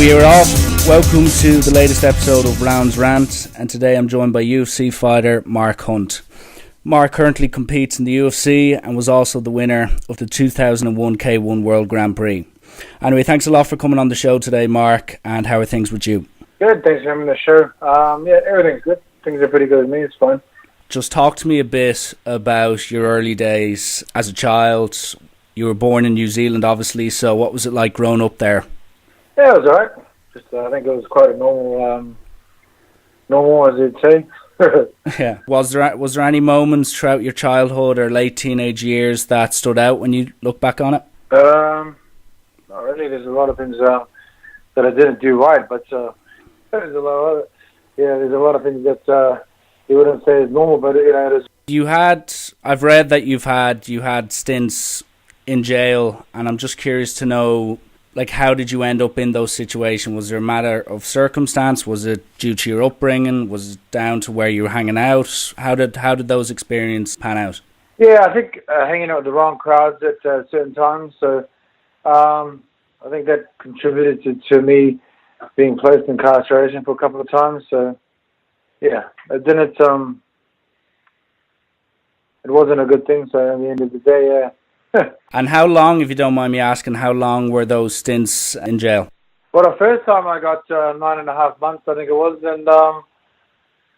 We are off. Welcome to the latest episode of Rallen's Rant, and today I'm joined by UFC fighter Mark Hunt. Mark currently competes in the UFC and was also the winner of the 2001 K-1 World Grand Prix. Anyway, thanks a lot for coming on the show today, Mark, and how are things with you? Good, thanks for having the show. Everything's good. Things are pretty good with me, it's fine. Just talk to me a bit about your early days as a child. You were born in New Zealand, obviously, so what was it like growing up there? Yeah, it was alright. I think it was quite a normal as you'd say. Yeah. Was there any moments throughout your childhood or late teenage years that stood out when you look back on it? Not really. There's a lot of things that I didn't do right, but there's a lot of things that you wouldn't say is normal, but it is. I've read that you had stints in jail, and I'm just curious to know, like, how did you end up in those situations? Was there a matter of circumstance? Was it due to your upbringing? Was it down to where you were hanging out? How did those experiences pan out? Yeah, I think hanging out with the wrong crowds at certain times. So I think that contributed to me being placed in incarceration for a couple of times. So yeah, it didn't. It wasn't a good thing. So at the end of the day, yeah. And how long, if you don't mind me asking, how long were those stints in jail? Well, the first time I got 9.5 months, I think it was, and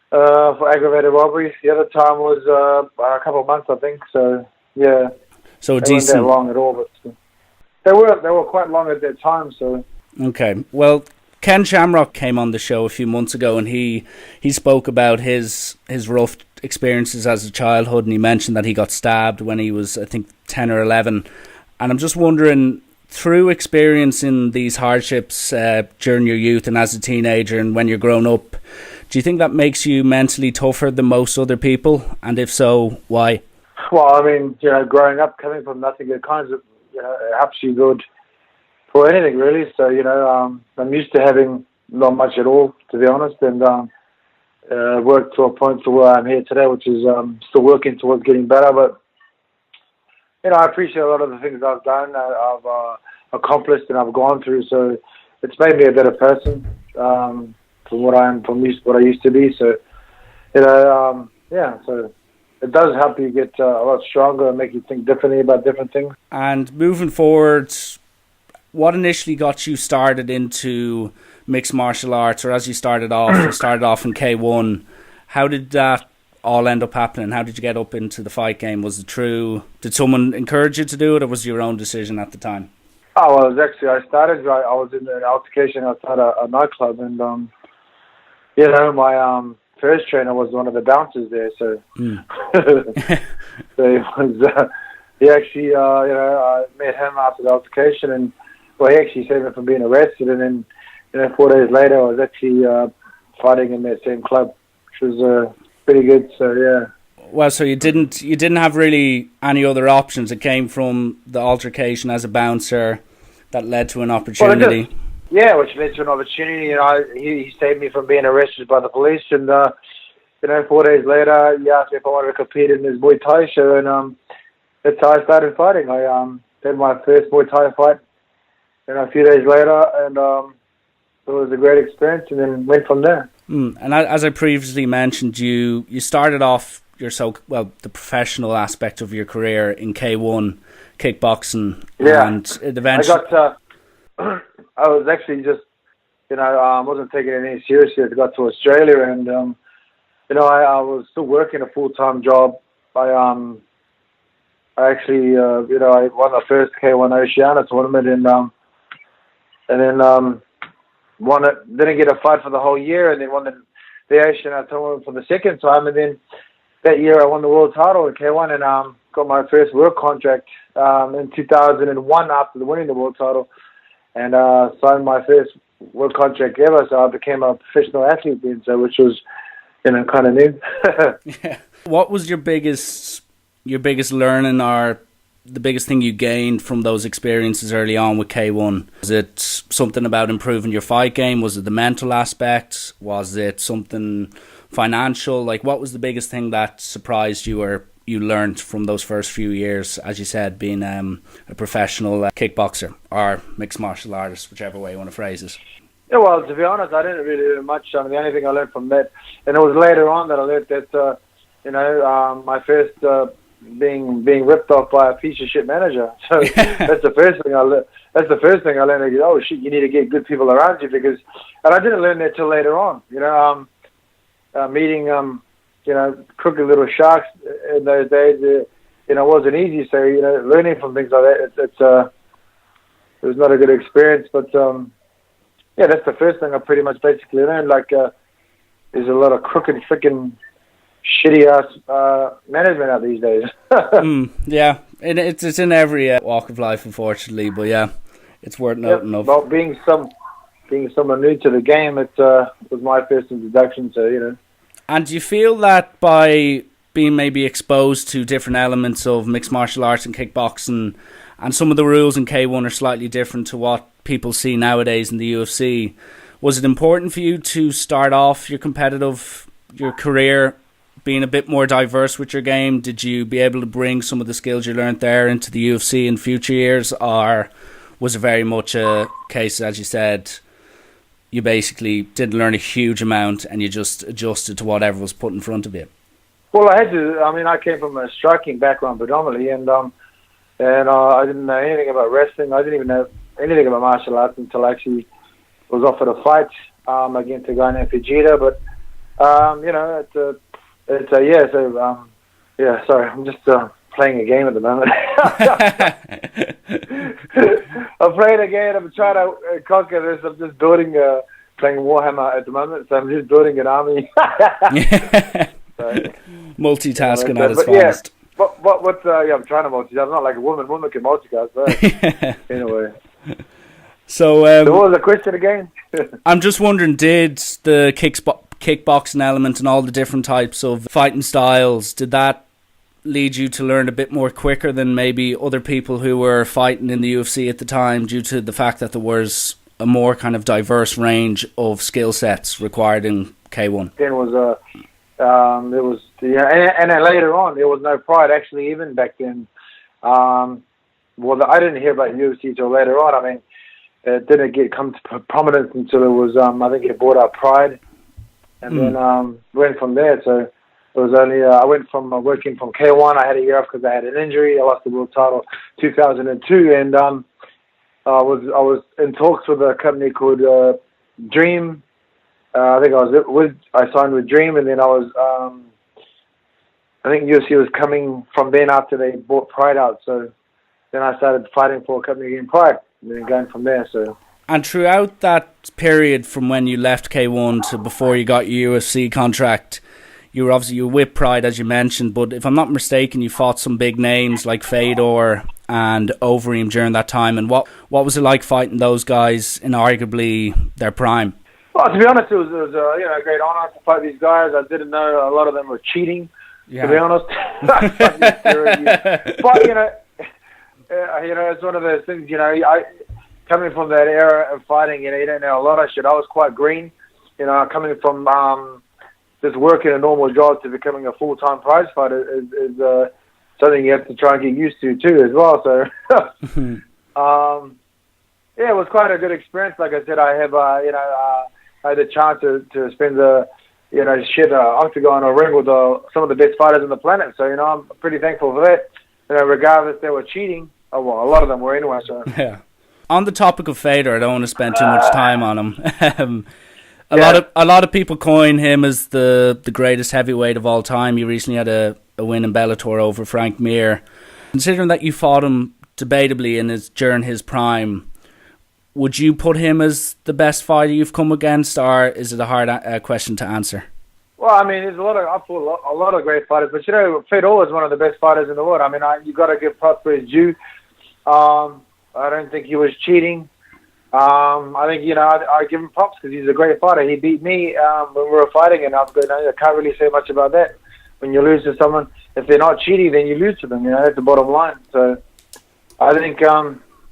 for aggravated robbery. The other time was a couple of months, I think. So yeah, so they weren't that long at all, but they were quite long at that time. So okay, well, Ken Shamrock came on the show a few months ago, and he spoke about his rough experiences as a childhood, and he mentioned that he got stabbed when he was, I think, 10 or 11. And I'm just wondering, through experiencing these hardships during your youth and as a teenager and when you're grown up, do you think that makes you mentally tougher than most other people? And if so, why? Well, I mean, growing up, coming from nothing, it kind of, helps you good for anything, really. So, I'm used to having not much at all, to be honest, and worked to a point to where I'm here today, which is still working towards getting better. But I appreciate a lot of the things I've done, I've accomplished, and I've gone through. So it's made me a better person from what I used to be. So So it does help you get a lot stronger and make you think differently about different things. And moving forward, what initially got you started into mixed martial arts, or as you started off in K1? How did that all end up happening? How did you get up into the fight game? Did someone encourage you to do it, or was it your own decision at the time? Oh, well, I was in an altercation outside a nightclub, and my first trainer was one of the bouncers there, so so he actually I met him after the altercation, and he actually saved me from being arrested, and then 4 days later I was actually fighting in that same club, which was pretty good. So yeah. Well, so you didn't have really any other options. It came from the altercation as a bouncer that led to an opportunity. Which led to an opportunity. He saved me from being arrested by the police, and 4 days later he asked me if I wanted to compete in his Muay Thai show, and that's how I started fighting. I had my first Muay Thai fight, a few days later, and it was a great experience, and then went from there. And as I previously mentioned, you started off the professional aspect of your career in K1 kickboxing. Yeah, and it eventually I was actually just wasn't taking it any seriously. I got to Australia, and I was still working a full-time job. I actually I won the first K1 Oceania tournament, and then won it. Didn't get a fight for the whole year, and then won the Oceania tournament for the second time, and then that year I won the world title in K1, and got my first work contract in 2001 after winning the world title, and signed my first work contract ever. So I became a professional athlete then, which was kind of new. Yeah. What was your biggest learning, or the biggest thing you gained from those experiences early on with K1? Was it something about improving your fight game? Was it the mental aspect? Was it something financial? Like, what was the biggest thing that surprised you or you learned from those first few years, as you said, being a professional kickboxer or mixed martial artist, whichever way you want to phrase it? Yeah, well, to be honest, I didn't really learn much. I mean, the only thing I learned from that, and it was later on that I learned that, my first being ripped off by a piece of shit manager. So that's the first thing I learned. That's the first thing I learned. Oh shit, you need to get good people around you and I didn't learn that till later on. Meeting crooked little sharks in those days, wasn't easy. So learning from things like that, it was not a good experience. But that's the first thing I pretty much basically learned. Like, there's a lot of crooked, freaking, shitty ass management out these days. Yeah, it's in every walk of life, unfortunately. But yeah, it's worth noting of. Well, being someone new to the game, it was my first introduction. So And do you feel that by being maybe exposed to different elements of mixed martial arts and kickboxing, and some of the rules in K1 are slightly different to what people see nowadays in the UFC, was it important for you to start off your career being a bit more diverse with your game? Did you be able to bring some of the skills you learned there into the UFC in future years, or was it very much a case, as you said, you basically didn't learn a huge amount and you just adjusted to whatever was put in front of you? Well, I had to. I mean, I came from a striking background predominantly, and I didn't know anything about wrestling. I didn't even know anything about martial arts until I actually was offered a fight against a guy named Fujita. But sorry, I'm just playing a game at the moment. I'm playing a game. I'm trying to conquer this. I'm just playing Warhammer at the moment, so I'm just building an army. Multitasking at its finest. I'm trying to multitask. I'm not like a woman. Woman can multitask, but anyway. So what was the question again? I'm just wondering, did the kickboxing element and all the different types of fighting styles, did that lead you to learn a bit more quicker than maybe other people who were fighting in the UFC at the time, due to the fact that there was a more kind of diverse range of skill sets required in K1? And then later on, there was no pride actually even back then. I didn't hear about UFC till later on. I mean, it didn't come to prominence until it was, I think it brought out Pride, and then went from there. So it was only, I went from working from K1. I had a year off because I had an injury. I lost the world title 2002, and I was in talks with a company called Dream. I think I signed with Dream, and then I think UFC was coming from then after they bought Pride out. So then I started fighting for a company in Pride, and then going from there. So. And throughout that period from when you left K1 to before you got your UFC contract, you were with Pride, as you mentioned, but if I'm not mistaken, you fought some big names like Fedor and Overeem during that time. And what was it like fighting those guys in arguably their prime? Well, to be honest, it was a great honor to fight these guys. I didn't know a lot of them were cheating, to be honest. But, it's one of those things, coming from that era of fighting, you don't know a lot of shit. I was quite green, coming from just working a normal job to becoming a full-time prize fighter is something you have to try and get used to too as well. So, it was quite a good experience. Like I said, I have, I had the chance to spend the, octagon or ring with some of the best fighters on the planet. So, I'm pretty thankful for that. Regardless they were cheating. Oh, well, a lot of them were anyway. So. Yeah. On the topic of Fedor, I don't want to spend too much time on him. A lot of people coin him as the greatest heavyweight of all time. He recently had a win in Bellator over Frank Mir. Considering that you fought him debatably during his prime, would you put him as the best fighter you've come against, or is it a hard question to answer? Well, I mean, there's I fought a lot of great fighters, but Fedor is one of the best fighters in the world. I mean, you got to give props for his due. I don't think he was cheating. I think, I give him props because he's a great fighter. He beat me when we were fighting, and I can't really say much about that. When you lose to someone, if they're not cheating, then you lose to them. That's the bottom line. So I think,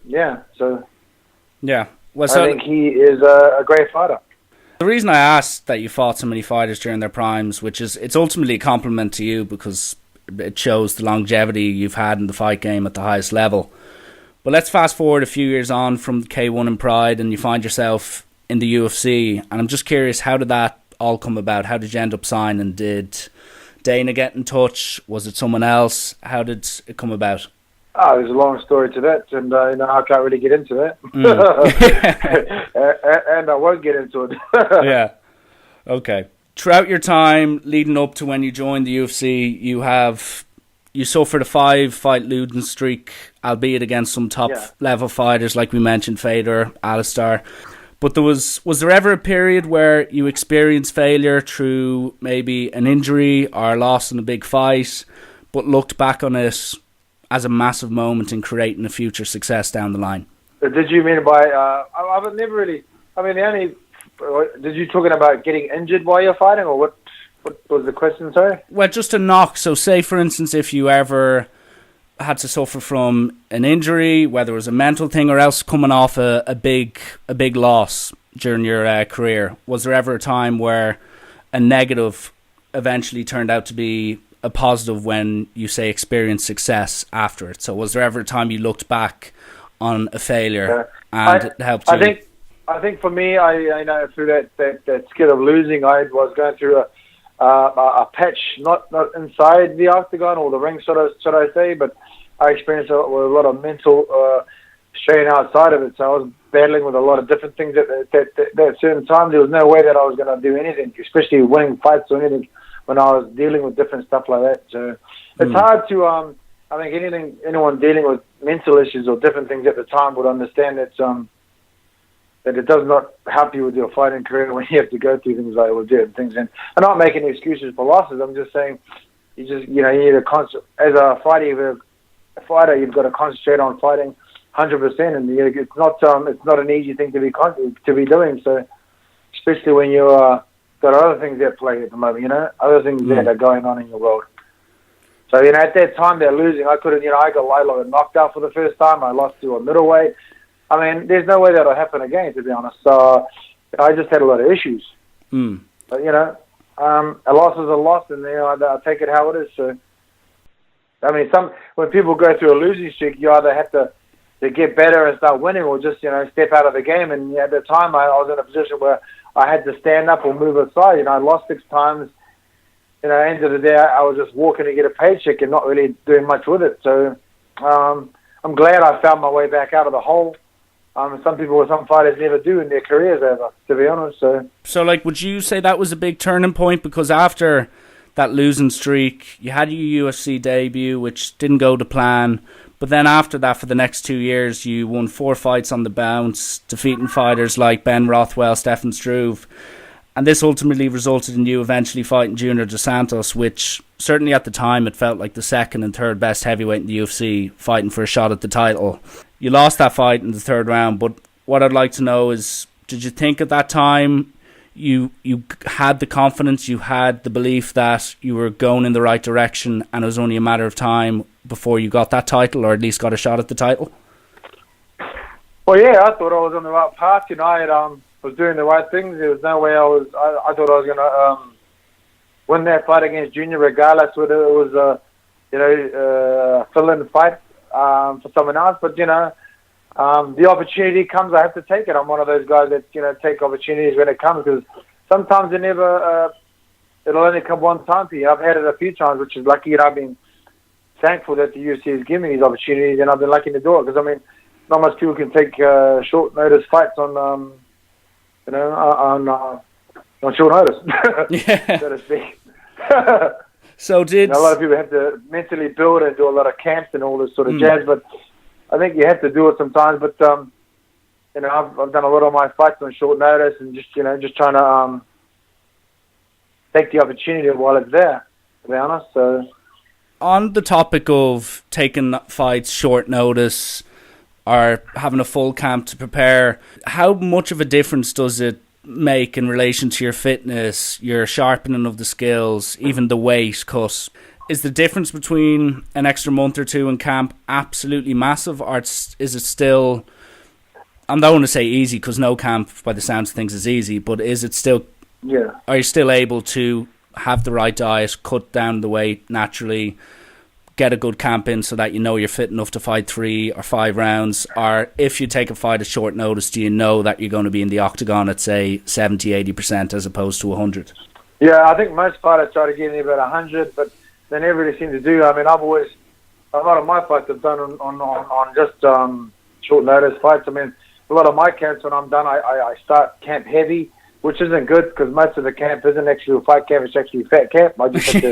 Yeah. Well, I think he is a great fighter. The reason I asked that you fought so many fighters during their primes, which is, it's ultimately a compliment to you because it shows the longevity you've had in the fight game at the highest level. But let's fast forward a few years on from K1 and Pride, and you find yourself in the UFC, and I'm just curious, how did that all come about? How did you end up signing? Did Dana get in touch? Was it someone else? How did it come about? Oh, there's a long story to that, and I can't really get into that. And I won't get into it. Yeah. Okay. Throughout your time leading up to when you joined the UFC, you suffered a 5-fight losing streak, albeit against some top level fighters like we mentioned, Fedor, Alistair. But was there ever a period where you experienced failure through maybe an injury or a loss in a big fight, but looked back on it as a massive moment in creating a future success down the line? Did you mean by, I've never really, I mean, did you talking about getting injured while you're fighting, or what was the question, sorry? Well, just a knock. So say, for instance, if you ever had to suffer from an injury, whether it was a mental thing or else coming off a big loss during your career, was there ever a time where a negative eventually turned out to be a positive when you say experienced success after it? So was there ever a time you looked back on a failure and it helped you? I think for me, I know through that skill of losing, I was going through a patch, not inside the octagon or the ring, should I say, but I experienced a lot of mental strain outside of it. So I was battling with a lot of different things at certain times. There was no way that I was going to do anything, especially winning fights or anything, when I was dealing with different stuff like that. So it's hard to, I think anyone dealing with mental issues or different things at the time would understand that it does not help you with your fighting career when you have to go through things like we did. And I'm not making excuses for losses. I'm just saying you need to as a fighter, you've got to concentrate on fighting 100%, and it's not an easy thing to be doing. So especially when you got other things at play at the moment, other things that are going on in your world. So at that time they're losing. I got knocked out for the first time. I lost to a middleweight. I mean, there's no way that'll happen again, to be honest. So I just had a lot of issues. But a loss is a loss, and I take it how it is. So I mean, when people go through a losing streak, you either have to get better and start winning, or just step out of the game. And at the time, I was in a position where I had to stand up or move aside. I lost 6 times. At the end of the day, I was just walking to get a paycheck and not really doing much with it. So I'm glad I found my way back out of the hole. Some fighters never do in their careers ever, to be honest. So would you say that was a big turning point? Because after that losing streak, you had your UFC debut, which didn't go to plan. But then after that, for the next 2 years, you won 4 fights on the bounce, defeating fighters like Ben Rothwell, Stefan Struve. And this ultimately resulted in you eventually fighting Junior Dos Santos, which certainly at the time it felt like the second and third best heavyweight in the UFC, fighting for a shot at the title. You lost that fight in the 3rd round, but what I'd like to know is, did you think at that time you had the confidence, you had the belief that you were going in the right direction and it was only a matter of time before you got that title, or at least got a shot at the title? Well, yeah, I thought I was on the right path. I was doing the right things. There was no way I thought I was going to win that fight against Junior, regardless whether it was a fill-in fight for someone else. But the opportunity comes, I have to take it. I'm one of those guys that take opportunities when it comes, because sometimes it'll only come one time for you. I've had it a few times, which is lucky, and I've been thankful that the UFC has given me these opportunities, and I've been lucky to do it, because I mean, not much people can take short notice fights on short notice, so to speak. So a lot of people have to mentally build and do a lot of camps and all this sort of jazz, but I think you have to do it sometimes. But I've done a lot of my fights on short notice, and just trying to take the opportunity while it's there, to be honest. So, on the topic of taking fights short notice or having a full camp to prepare, how much of a difference does it make in relation to your fitness, your sharpening of the skills, even the weight cut? Is the difference between an extra month or 2 in camp absolutely massive, or is it still, I don't want to say easy, because no camp by the sounds of things is easy, but is it still, are you still able to have the right diet, cut down the weight naturally, get a good camp in so that you know you're fit enough to fight 3 or 5 rounds? Or if you take a fight at short notice, do you know that you're going to be in the octagon at, say, 70-80% as opposed to 100? Yeah, I think most fighters try to get in about 100, but they never really seem to do. I mean, a lot of my fights I've done on just short notice fights. I mean, a lot of my camps, when I'm done, I start camp heavy, which isn't good because most of the camp isn't actually a fight camp, it's actually a fat camp. I just have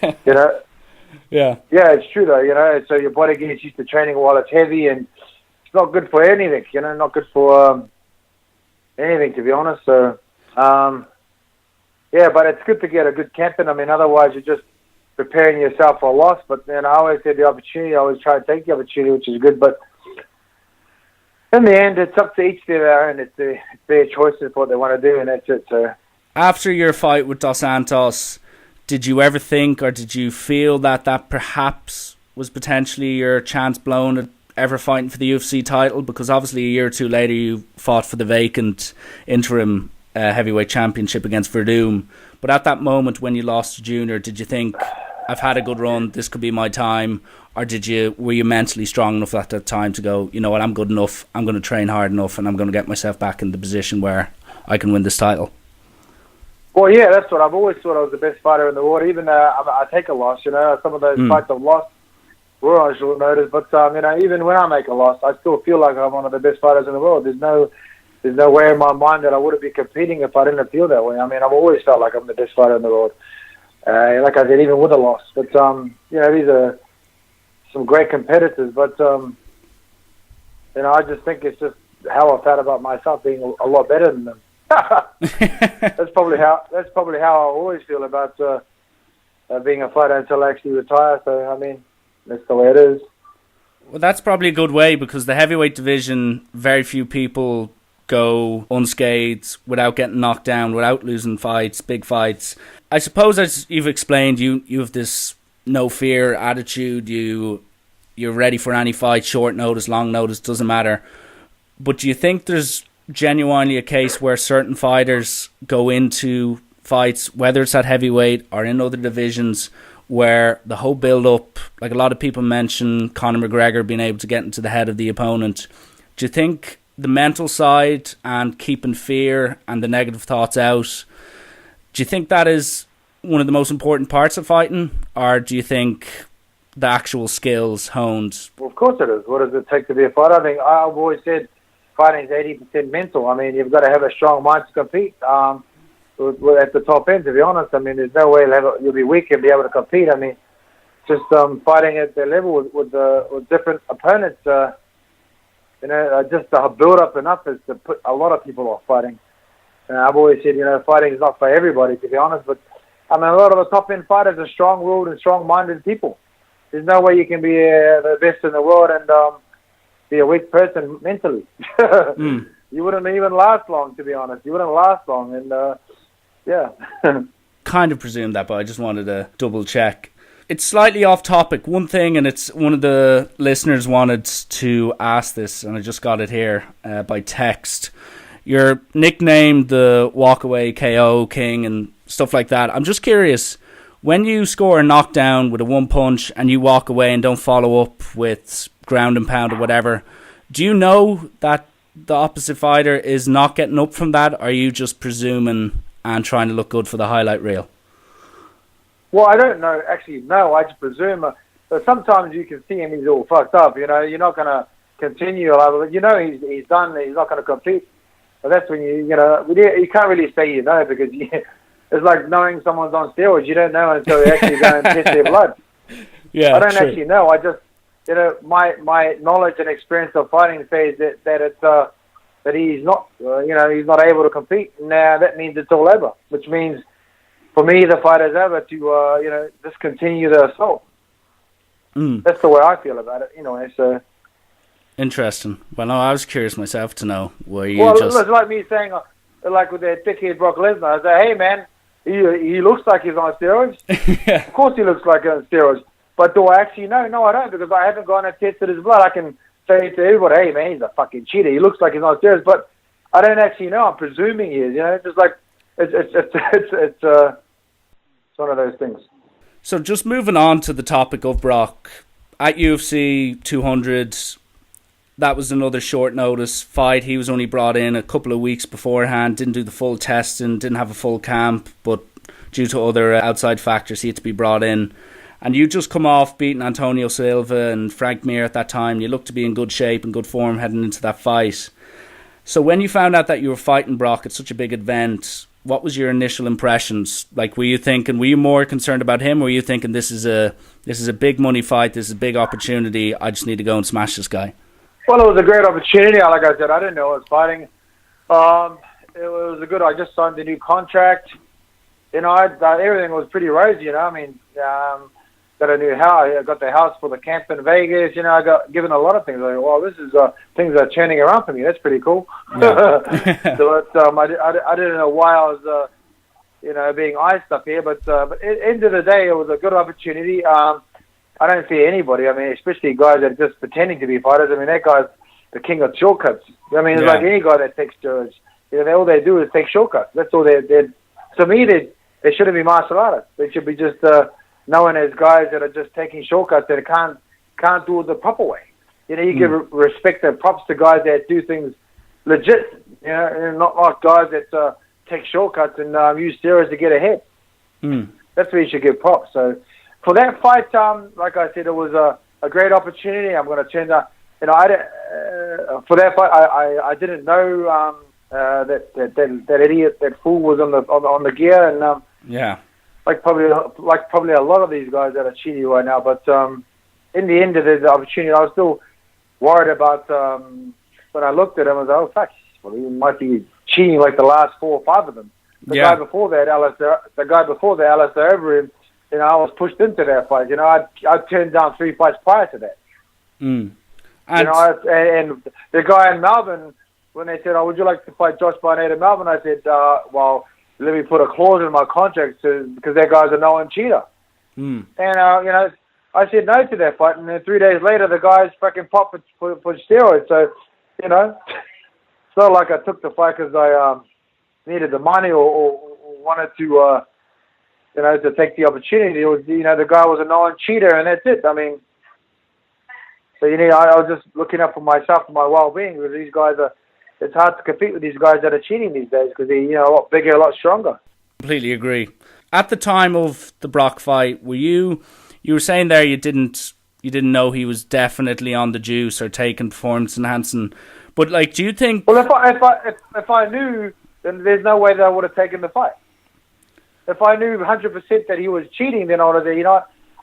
to, you know. Yeah. Yeah, it's true though, you know. So your body gets used to training while it's heavy, and it's not good for anything, you know, not good for anything, to be honest. So, yeah, but it's good to get a good camp in. I mean, otherwise you're just preparing yourself for a loss. But then I always had the opportunity. I always try to take the opportunity, which is good. But in the end, it's up to each their own. It's their choices what they want to do, and that's it. So after your fight with Dos Santos, did you ever think, or did you feel that perhaps was potentially your chance blown at ever fighting for the UFC title? Because obviously a year or two later you fought for the vacant interim heavyweight championship against Verdum. But at that moment when you lost to Junior, did you think, I've had a good run, this could be my time? Or were you mentally strong enough at that time to go, you know what, I'm good enough, I'm going to train hard enough, and I'm going to get myself back in the position where I can win this title? Well, yeah, that's what I've always thought. I was the best fighter in the world. Even I take a loss, you know. Some of those fights I've lost were on short notice, but you know, even when I make a loss, I still feel like I'm one of the best fighters in the world. There's no way in my mind that I wouldn't be competing if I didn't feel that way. I mean, I've always felt like I'm the best fighter in the world. Like I said, even with a loss. But you know, these are some great competitors. But you know, I just think it's just how I felt about myself being a lot better than them. That's probably how I always feel about being a fighter until I actually retire. So I mean, that's the way it is. Well, that's probably a good way, because the heavyweight division, very few people go unscathed without getting knocked down, without losing fights, big fights. I suppose, as you've explained, you have this no fear attitude. You're ready for any fight, short notice, long notice, doesn't matter. But do you think there's genuinely a case where certain fighters go into fights, whether it's at heavyweight or in other divisions, where the whole build-up, like a lot of people mention Conor McGregor being able to get into the head of the opponent, do you think the mental side and keeping fear and the negative thoughts out, do you think that is one of the most important parts of fighting, or do you think the actual skills honed? Well, of course it is. What does it take to be a fighter? I think I've always said fighting is 80% mental. I mean, you've got to have a strong mind to compete. At the top end, to be honest, I mean, there's no way you'll be weak and be able to compete. I mean, just fighting at their level with different opponents, you know, just to build up enough is to put a lot of people off fighting. I've always said, you know, fighting is not for everybody, to be honest, but I mean, a lot of the top end fighters are strong-willed and strong-minded people. There's no way you can be the best in the world and be a weak person mentally. You wouldn't even last long, to be honest. You wouldn't last long, and yeah. Kind of presumed that, but I just wanted to double check. It's slightly off topic. One thing, and it's one of the listeners wanted to ask this, and I just got it here by text. You're nicknamed the walkaway KO king and stuff like that. I'm just curious, when you score a knockdown with a one punch and you walk away and don't follow up with ground and pound or whatever, do you know that the opposite fighter is not getting up from that, or are you just presuming and trying to look good for the highlight reel? Well, I don't know. Actually, no, I just presume. But sometimes you can see him, he's all fucked up. You know, you're not going to continue. You know he's done, he's not going to compete. But that's when you can't really say you know, because it's like knowing someone's on steroids. You don't know until they actually go and test their blood. Yeah, I don't actually know. I just, you know, my knowledge and experience of fighting says that he's not, he's not able to compete. Now that means it's all over, which means for me the fight is over to discontinue the assault. That's the way I feel about it. Anyway, so. Interesting. Well, no, I was curious myself to know where you it's like me saying, like with that dickhead Brock Lesnar, I say, hey man, he looks like he's on steroids. Yeah. Of course he looks like he's on steroids. But do I actually know? No, I don't, because I haven't gone and tested his blood. I can say to everybody, hey man, he's a fucking cheater. He looks like he's on steroids, but I don't actually know. I'm presuming he is. You know, it's just like it's one of those things. So just moving on to the topic of Brock, at UFC 200, that was another short notice fight. He was only brought in a couple of weeks beforehand, didn't do the full testing, didn't have a full camp, but due to other outside factors, he had to be brought in. And you just come off beating Antonio Silva and Frank Mir at that time. You looked to be in good shape and good form heading into that fight. So when you found out that you were fighting Brock at such a big event, what was your initial impressions? Like, were you more concerned about him, or were you thinking this is a big money fight, this is a big opportunity, I just need to go and smash this guy? Well, it was a great opportunity. Like I said, I didn't know I was fighting. It was I just signed a new contract. Everything was pretty rosy, I mean, got a new house. I got the house for the camp in Vegas. I got given a lot of things. Like, well, this is things are turning around for me. That's pretty cool. Yeah. I didn't know why I was, being iced up here. But at the end of the day, it was a good opportunity. I don't fear anybody. I mean, especially guys that are just pretending to be fighters. I mean, that guy's the king of shortcuts. I mean, it's like any guy that takes steroids. All they do is take shortcuts. That's all they're. To me, they shouldn't be martial artists. They should be just known as guys that are just taking shortcuts that can't do it the proper way. You give respect and props to guys that do things legit. And not like guys that take shortcuts and use steroids to get ahead. That's where you should give props. So for that fight, like I said, it was a great opportunity. I'm going to turn that. For that fight, I didn't know that idiot, that fool was on the gear, and like probably a lot of these guys that are cheating right now. But in the end of the opportunity, I was still worried about when I looked at him. I was like, oh fuck, well, he might be cheating like the last 4 or 5 of them. The guy before that, Alistair Overeem, I was pushed into that fight. I turned down 3 fights prior to that. And the guy in Melbourne, when they said, "Oh, would you like to fight Josh Barnett in Melbourne?" I said, "Well, let me put a clause in my contract because that guy's a known cheater." And I said no to that fight, and then 3 days later, the guy's fucking popped for steroids. So, it's not like I took the fight because I needed the money or wanted to, to take the opportunity. It was, the guy was a known cheater, and that's it. I mean, so I was just looking out for myself and my well-being, because these guys are. It's hard to compete with these guys that are cheating these days because they're a lot bigger, a lot stronger. Completely agree. At the time of the Brock fight, you were saying there you didn't know he was definitely on the juice or taking performance enhancing, but like, do you think? Well, if I knew, then there's no way that I would have taken the fight. If I knew 100% that he was cheating, then I would have said,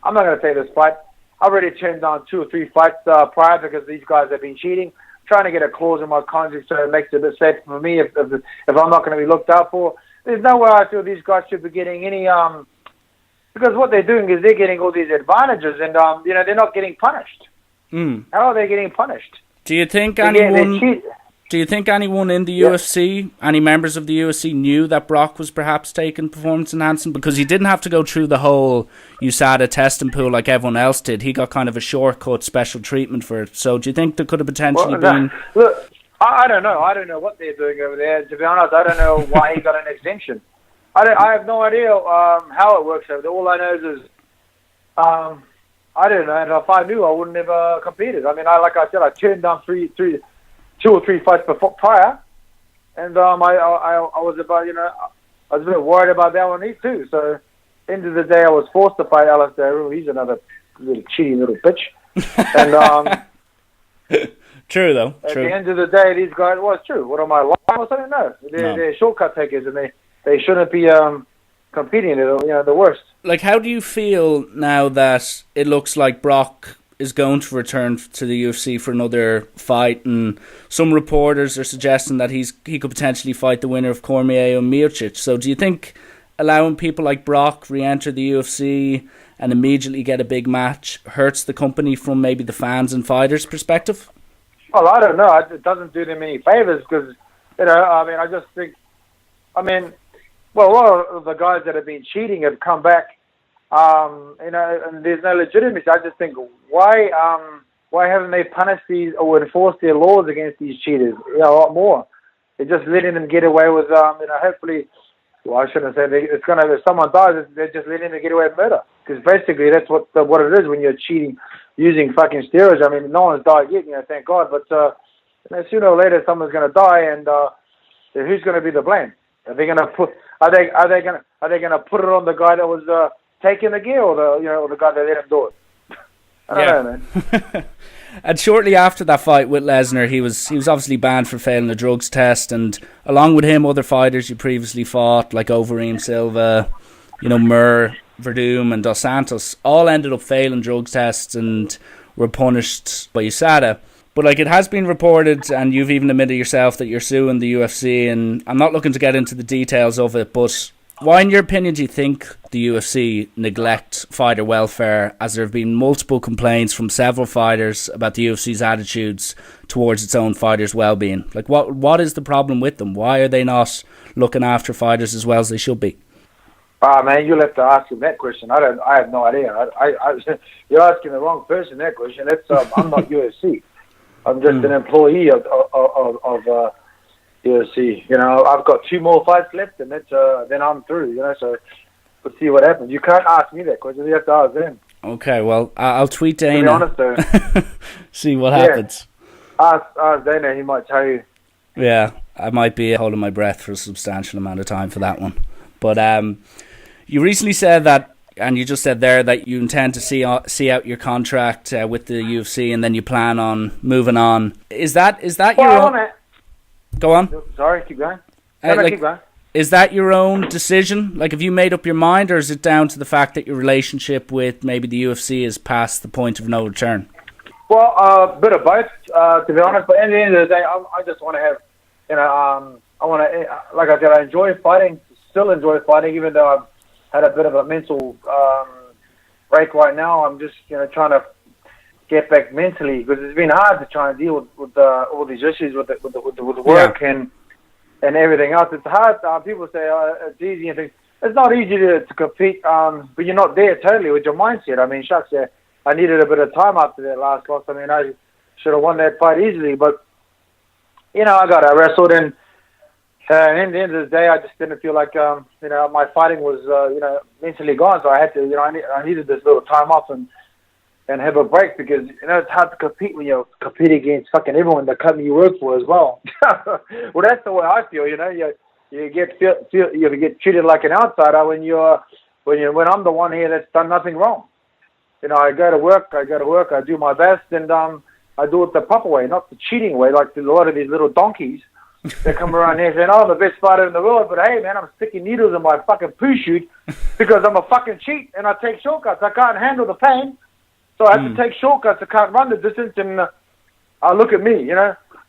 I'm not going to take this fight. I've already turned down 2 or 3 fights prior because these guys have been cheating. Trying to get a clause in my contract so it makes it a bit safe for me if I'm not going to be looked out for. There's no way I feel these guys should be getting any because what they're doing is they're getting all these advantages, and they're not getting punished. How are they getting punished? Do you think anyone in the UFC, any members of the UFC, knew that Brock was perhaps taking performance enhancing? Because he didn't have to go through the whole USADA testing pool like everyone else did. He got kind of a shortcut special treatment for it. So do you think there could have potentially been... Look, I don't know. I don't know what they're doing over there. To be honest, I don't know why he got an exemption. I have no idea how it works over there. All I know is I don't know. And if I knew, I wouldn't have competed. I mean, like I said, I turned down 2 or 3 fights prior, and I was about, I was a bit worried about that one too. So, end of the day, I was forced to fight Alistair. He's another little cheating little bitch. And true though. At the end of the day, these guys. Well, it's true. What am I lying or something? No, they're shortcut takers, and they shouldn't be competing. They're the worst. Like, how do you feel now that it looks like Brock is going to return to the UFC for another fight, and some reporters are suggesting that he could potentially fight the winner of Cormier and Miocic? So do you think allowing people like Brock re-enter the UFC and immediately get a big match hurts the company from maybe the fans and fighters' perspective? Well, I don't know. It doesn't do them any favours because, I just think, a lot of the guys that have been cheating have come back. And there's no legitimacy. I just think, why haven't they punished these or enforced their laws against these cheaters? A lot more. They're just letting them get away with, hopefully. Well, I shouldn't say if someone dies, they're just letting them get away with murder. Because basically, that's what it is when you're cheating using fucking steroids. I mean, no one's died yet, thank God. But sooner or later, someone's going to die, and who's going to be the blame? Are they going to put? Are they going to put it on the guy that was taking the gear, or the guy that let him do it? I don't know, man. And shortly after that fight with Lesnar, he was obviously banned for failing a drugs test, and along with him, other fighters you previously fought, like Overeem Silva, Mur, Verdum, and Dos Santos, all ended up failing drugs tests and were punished by USADA. But it has been reported, and you've even admitted yourself, that you're suing the UFC, and I'm not looking to get into the details of it, but why, in your opinion, do you think the UFC neglect fighter welfare, as there have been multiple complaints from several fighters about the UFC's attitudes towards its own fighters' well-being? What is the problem with them? Why are they not looking after fighters as well as they should be? Man, you'll have to ask him that question. I have no idea. You're asking the wrong person that question. I'm not UFC. I'm just an employee of UFC. I've got 2 more fights left, and then I'm through. So we'll see what happens. You can't ask me that question. You have to ask them. Okay, well, I'll tweet Dana. To be honest, though, see what happens. Ask Dana. He might tell you. Yeah, I might be holding my breath for a substantial amount of time for that one. But you recently said that, and you just said there, that you intend to see out your contract with the UFC, and then you plan on moving on. Is that your own? Go on. Sorry, keep going. Keep going. Is that your own decision? Have you made up your mind, or is it down to the fact that your relationship with maybe the UFC is past the point of no return? Well, a bit of both, to be honest. But at the end of the day, I just want to have, I want to, like I said, I enjoy fighting, still enjoy fighting, even though I've had a bit of a mental break right now. I'm just, trying to get back mentally, because it's been hard to try and deal with all these issues with the work and everything else. It's hard. People say it's easy and things. It's not easy to compete, but you're not there totally with your mindset. I mean, shucks, I needed a bit of time after that last loss. I mean, I should have won that fight easily, but I got wrestled, and at the end of the day, I just didn't feel like my fighting was mentally gone. So I had to, I needed this little time off and have a break, because it's hard to compete when you're competing against fucking everyone, the company you work for as well. Well, that's the way I feel. You get treated like an outsider when I'm the one here that's done nothing wrong. I go to work, I do my best, and I do it the proper way, not the cheating way, like a lot of these little donkeys that come around here saying, I'm the best fighter in the world, but hey, man, I'm sticking needles in my fucking poo chute because I'm a fucking cheat and I take shortcuts. I can't handle the pain, so I have to take shortcuts. I can't run the distance, and look at me,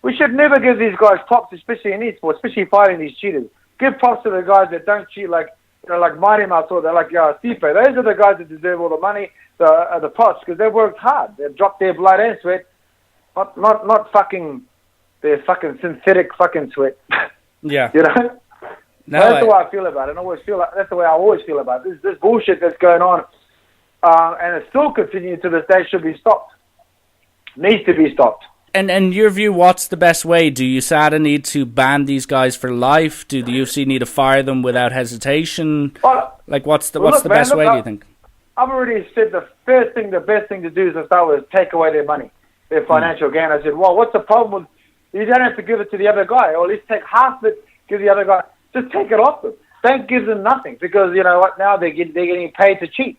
We should never give these guys props, especially in esports, especially fighting these cheaters. Give props to the guys that don't cheat, like Mighty Mouse, or like Stipe. Those are the guys that deserve all the money, the props, because they've worked hard. They've dropped their blood and sweat, not fucking their fucking synthetic fucking sweat. Yeah. No, that's the way I feel about it. That's the way I always feel about it. This bullshit that's going on, and it's still continuing to this day, should be stopped. Needs to be stopped. And in your view, what's the best way? Do USADA need to ban these guys for life? Do the UFC need to fire them without hesitation? What's the best way, do you think? I've already said the best thing to do is to start with take away their money, their financial gain. I said, well, what's the problem with, you don't have to give it to the other guy, or at least take half of it, give the other guy, just take it off them. Don't give them nothing, because you know what, now they're getting paid to cheat.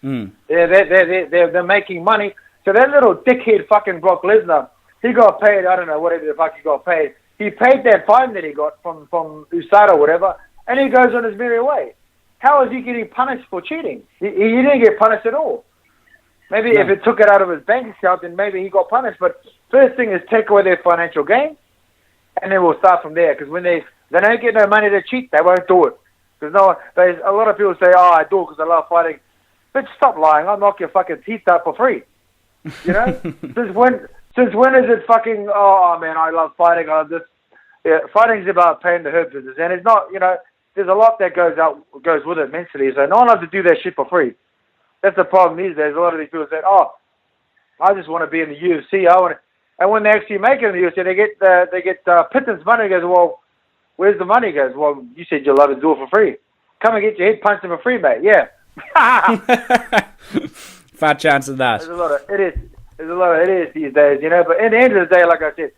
They're making money. So that little dickhead fucking Brock Lesnar, he got paid, I don't know, whatever the fuck he got paid. He paid that fine that he got from USADA or whatever, and he goes on his merry way. How is he getting punished for cheating? He didn't get punished at all. Maybe if it took it out of his bank account, then maybe he got punished. But first thing is take away their financial gain, and then we'll start from there. Because when they don't get no money to cheat, they won't do it. Because a lot of people say, "Oh, I do it because I love fighting." But stop lying! I'll knock your fucking teeth out for free. You know? Since when is it fucking? Oh man, I love fighting. I just fighting's about paying the hurt business, and it's not. You know, there's a lot that goes with it mentally. So no one has to do that shit for free. That's the problem these days. A lot of these people say, "Oh, I just want to be in the UFC. And when they actually make it in the UFC, they get pittance money. He goes, "Well, where's the money?" He goes, "Well, you said you'll love to do it for free. Come and get your head punched in for free, mate." Yeah. Fat chance of that. There's a lot of idiots. There's a lot of idiots these days, you know. But at the end of the day, like I said,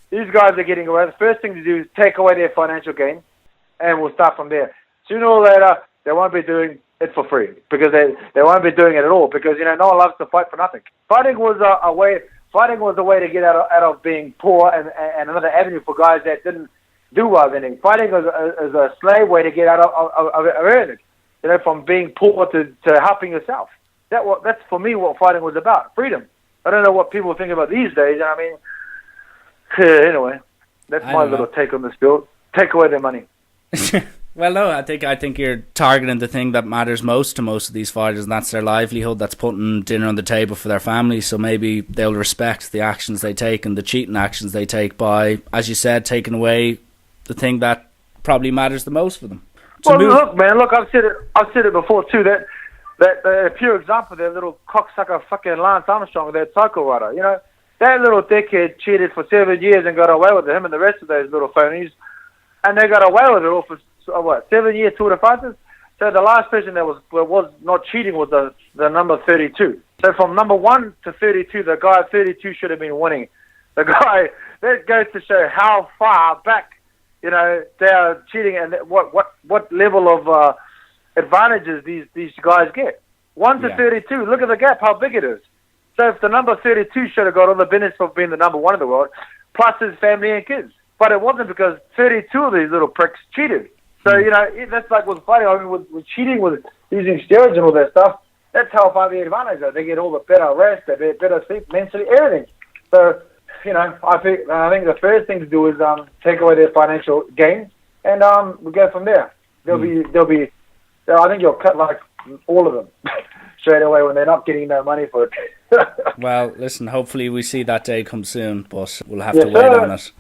these guys are getting away. The first thing to do is take away their financial gain, and we'll start from there. Sooner or later, they won't be doing it for free because they won't be doing it at all because, you know, no one loves to fight for nothing. Fighting was a way. Fighting was a way to get out of being poor and another avenue for guys that didn't do well. Fighting is a slave way to get out of everything. You know, from being poor to helping yourself. That's for me what fighting was about. Freedom. I don't know what people think about these days. I mean, anyway, that's my little take on this bill. Take away their money. Well, no, I think you're targeting the thing that matters most to most of these fighters, and that's their livelihood. That's putting dinner on the table for their families. So maybe they'll respect the actions they take and the cheating actions they take by, as you said, taking away the thing that probably matters the most for them. Look, man, I've said it before too. That a pure example, that little cocksucker fucking Lance Armstrong, that cycle rider. You know, that little dickhead cheated for 7 years and got away with it. Him and the rest of those little phonies, and they got away with it all for 7 years Tour de France. So the last person that was not cheating was the number 32. So from number 1 to 32, the guy at 32 should have been winning. The guy, that goes to show how far back, you know, they are cheating and what level of advantages these guys get. 1 to 32, look at the gap, how big it is. So if the number 32 should have got all the benefits for being the number 1 in the world, plus his family and kids. But it wasn't because 32 of these little pricks cheated. So, you know, that's like with fighting. I mean, with cheating, with using steroids and all that stuff, that's how far the advantage is. They get all the better rest, they get better sleep, mentally, everything. So, you know, I think the first thing to do is take away their financial gains, and we'll go from there. They'll be. I think you'll cut like all of them straight away when they're not getting no money for it. Well, listen, hopefully we see that day come soon, but we'll have to wait on it.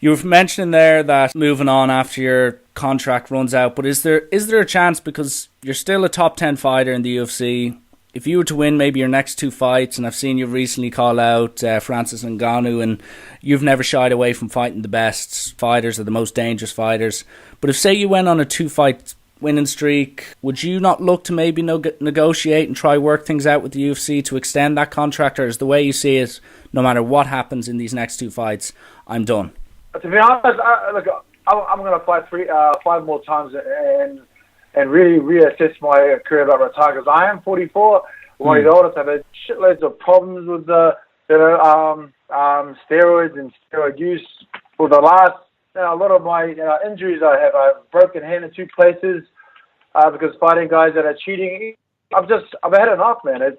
You were mentioning there that moving on after your contract runs out, but is there a chance, because you're still a top 10 fighter in the UFC, if you were to win maybe your next 2 fights, and I've seen you recently call out Francis Ngannou, and you've never shied away from fighting the best fighters or the most dangerous fighters, but if say you went on a 2-fight winning streak, would you not look to maybe negotiate and try work things out with the UFC to extend that contract, or is the way you see it, no matter what happens in these next 2 fights, I'm done? To be honest, I'm going to fight 5 more times and really reassess my career about retire, because I am 44. One of the oldest. I've had shitloads of problems with steroids and steroid use. For the last, a lot of my injuries I have. I've broken hand in 2 places because fighting guys that are cheating. I've had enough, man. I've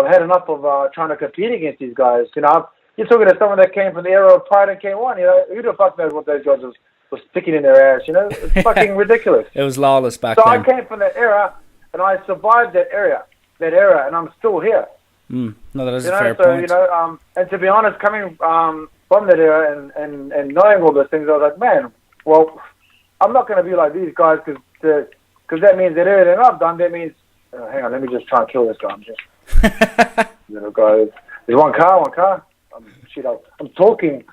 had enough of trying to compete against these guys. You know, you're talking to someone that came from the era of Pride and K-1. You know, who the fuck knows what those guys was sticking in their ass? You know, it's fucking ridiculous. It was lawless back then. So I came from that era, and I survived that era, and I'm still here. No, that is a fair point. You know, and to be honest, coming from that era and knowing all those things, I was like, man, well, I'm not going to be like these guys because that means that everything I've done, that means, hang on, let me just try and kill this guy. I'm just, guys, there's one car. I'm talking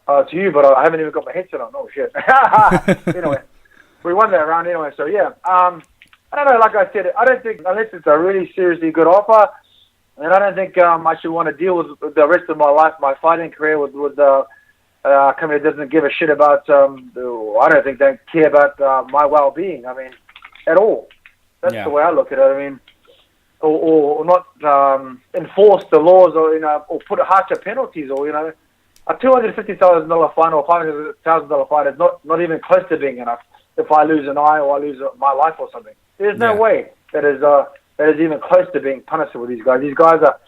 to you, but I haven't even got my headset on. Oh, shit. Anyway, we won that round anyway, so yeah. I don't know, like I said, I don't think, unless it's a really seriously good offer, and I don't think I should want to deal with the rest of my life, my fighting career with a company that doesn't give a shit about, I don't think they care about my well-being, I mean, at all. That's the way I look at it. I mean, or not enforce the laws, or or put harsher penalties, or a $250,000 fine or $500,000 fine is not even close to being enough. If I lose an eye or I lose my life or something, there's no way that is even close to being punished with these guys. These guys are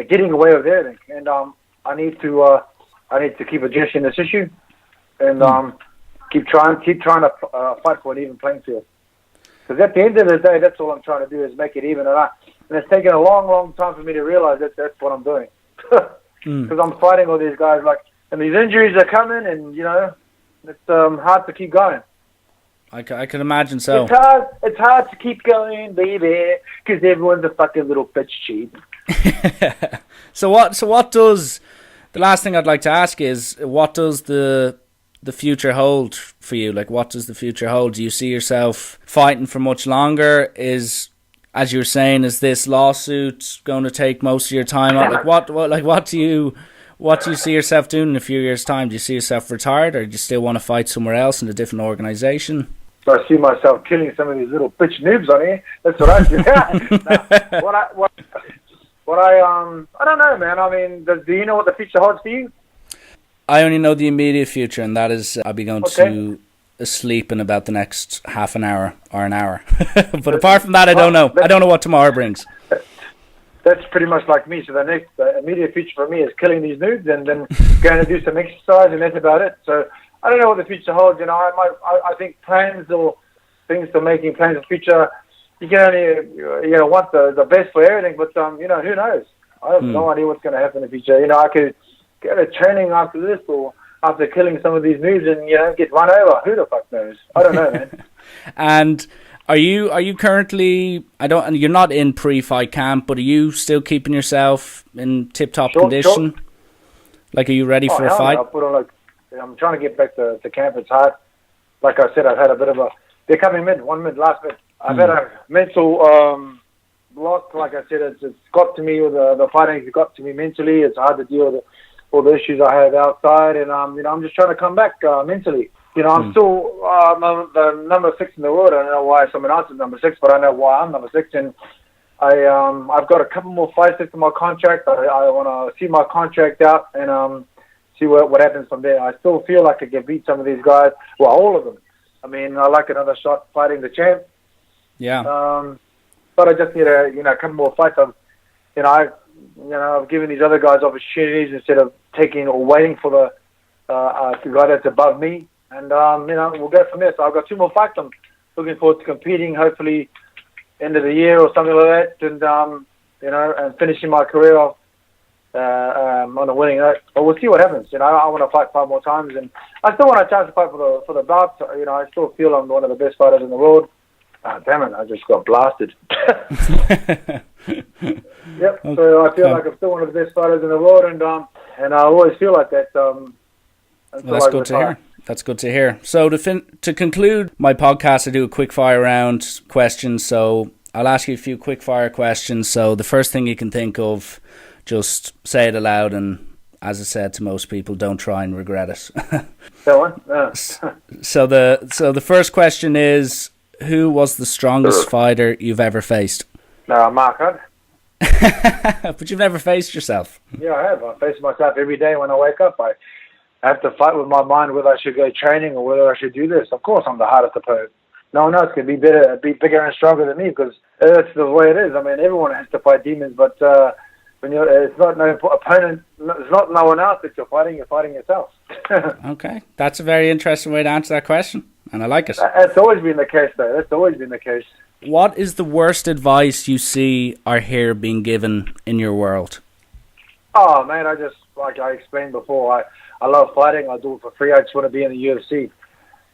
getting away with everything, and I need to keep addressing this issue, and keep trying to fight for an even playing field. Because at the end of the day, that's all I'm trying to do is make it even. And it's taken a long, long time for me to realize that that's what I'm doing. Because I'm fighting all these guys, and these injuries are coming, and it's hard to keep going. I can imagine so. It's hard to keep going, baby, because everyone's a fucking little bitch cheat. So what does, the last thing I'd like to ask is, what does the future hold for you? Like, what does the future hold? Do you see yourself fighting for much longer? as you were saying, is this lawsuit going to take most of your time out? Like what do you see yourself doing in a few years' time? Do you see yourself retired, or do you still want to fight somewhere else in a different organization? So I see myself killing some of these little bitch noobs on here. That's what I do. I don't know, man. I mean, do you know what the future holds for you? I only know the immediate future, and that is I'll be going to sleep in about the next half an hour or an hour. But apart from that, I don't know. I don't know what tomorrow brings. That's pretty much like me. So the immediate future for me is killing these noobs and then going to do some exercise, and that's about it. So I don't know what the future holds. You know, I think plans or things to making plans for the future, you can only want the best for everything. But who knows? I have no idea what's going to happen in the future. You know, I could get a training after this or after killing some of these noobs and get run over. Who the fuck knows? I don't know, man. And are you currently? You're not in pre-fight camp, but are you still keeping yourself in tip-top condition? Sure. Like, are you ready for a fight? I'm trying to get back to camp. It's hard. Like I said, I've had a bit of a... They're coming last mid. I've had a mental block. Like I said, it's got to me, or the fighting's got to me mentally. It's hard to deal with all the issues I had outside. And, I'm just trying to come back mentally. I'm still the number 6 in the world. I don't know why someone else is number 6, but I know why I'm number 6. And I've got a couple more fights into my contract. I want to see my contract out and see what happens from there. I still feel like I can beat some of these guys. Well, all of them. I mean, I like another shot fighting the champ. Yeah. But I just need a couple more fights. I've given these other guys opportunities instead of taking or waiting for the guy that's above me. And, we'll go from there. So I've got 2 more fights. I'm looking forward to competing, hopefully end of the year or something like that. And, and finishing my career off on a winning note. But we'll see what happens. I want to fight 5 more times. And I still want a chance to fight for the belt. I still feel I'm one of the best fighters in the world. Damn it, I just got blasted. Yep, okay. So I feel like I'm still one of the best fighters in the world. And I always feel like that. Well, that's good to hear. That's good to hear. So to conclude my podcast, I do a quick fire round questions. So I'll ask you a few quick fire questions. So the first thing you can think of, just say it aloud. And as I said to most people, don't try and regret it. Go on. So the first question is, who was the strongest fighter you've ever faced? Mark Hunt. But you've never faced yourself. Yeah, I have. I face myself every day when I wake up. I have to fight with my mind whether I should go training or whether I should do this. Of course, I'm the hardest opponent. No one else can be bigger and stronger than me because that's the way it is. I mean, everyone has to fight demons, but when it's not no opponent, it's not no one else that you're fighting yourself. Okay, that's a very interesting way to answer that question, and I like it. That's always been the case, though. That's always been the case. What is the worst advice you see or hear being given in your world? Oh, man, like I explained before, I love fighting. I do it for free. I just want to be in the UFC.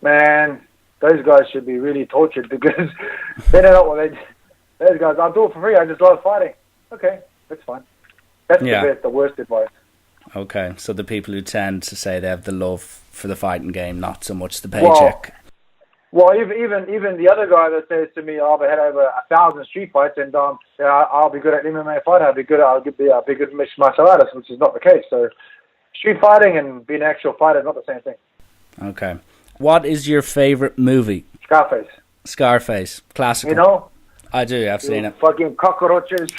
Man, those guys should be really tortured because they don't know what they do. Those guys, I'll do it for free. I just love fighting. Okay, that's fine. That's the worst advice. Okay, so the people who tend to say they have the love for the fighting game, not so much the paycheck. Well, even the other guy that says to me, I've had over 1,000 street fights and I'll be good at MMA fighting. I'll be a good mixed martial artist, which is not the case. So street fighting and being an actual fighter is not the same thing. Okay. What is your favorite movie? Scarface. Classical. You know? I do. I've seen it. Fucking cockroaches.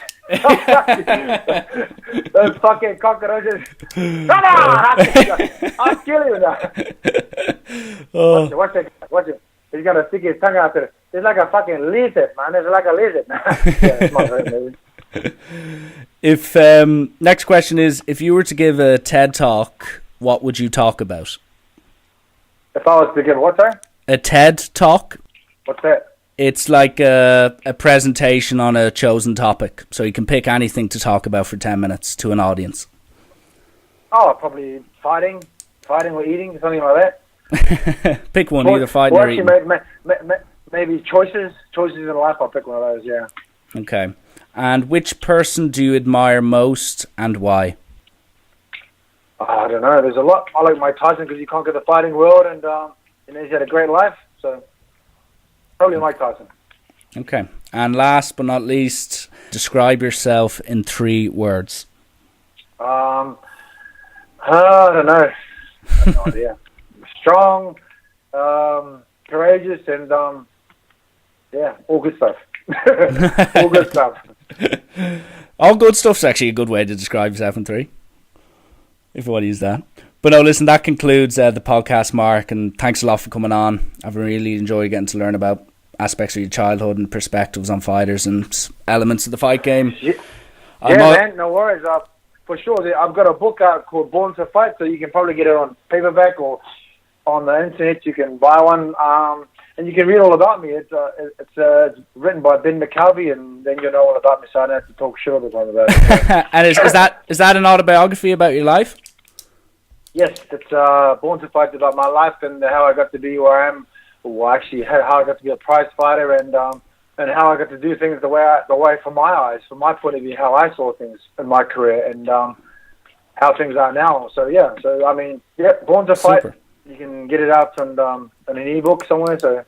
Those fucking cockroaches. Come on! I'll kill you now. Watch it. He's going to stick his tongue out there. It's like a fucking lizard, man. It's like a lizard. Yeah, it's my favorite movie. Next question is, if you were to give a TED Talk, what would you talk about? If I was to give what, sorry? A TED Talk. What's that? It's like a presentation on a chosen topic. So you can pick anything to talk about for 10 minutes to an audience. Oh, probably fighting or eating, something like that. Pick one, either fighting or eating. Maybe choices in life. I'll pick one of those, yeah. Okay. And which person do you admire most and why? I don't know. There's a lot. I like Mike Tyson because he conquered the fighting world and he's had a great life. So probably Mike Tyson. Okay. And last but not least, describe yourself in 3 words. I don't know. I have no idea. Strong, courageous, and all good stuff. All good stuff. All good stuff's actually a good way to describe yourself in 3, if you want to use that. But no, listen, that concludes the podcast, Mark, and thanks a lot for coming on. I've really enjoyed getting to learn about aspects of your childhood and perspectives on fighters and elements of the fight game. Yeah, man, no worries. For sure, I've got a book out called Born to Fight, so you can probably get it on paperback or on the internet. You can buy one, and you can read all about me. It's written by Ben McCalvey, and then you know all about me, so I don't have to talk shit all the time about it. And is that an autobiography about your life? Yes, it's Born to Fight, about my life and how I got to be where I am. Well, actually, how I got to be a prize fighter, and how I got to do things the way from my eyes, from my point of view, how I saw things in my career, and how things are now. So yeah, I mean, Born to Fight. Super. You can get it out on an ebook somewhere. So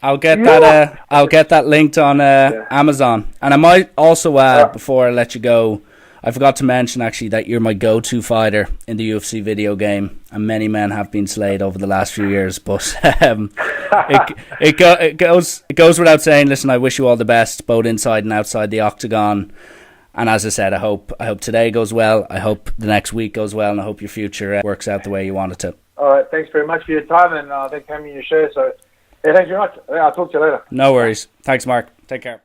I'll get that. I'll get that linked on Amazon. And I might also add, before I let you go, I forgot to mention actually that you're my go-to fighter in the UFC video game, and many men have been slayed over the last few years. But it goes without saying. Listen, I wish you all the best, both inside and outside the octagon. And as I said, I hope today goes well. I hope the next week goes well, and I hope your future works out the way you want it to. All right, thanks very much for your time, and thanks for having me on your show. So, thanks very much. I'll talk to you later. No worries. Thanks, Mark. Take care.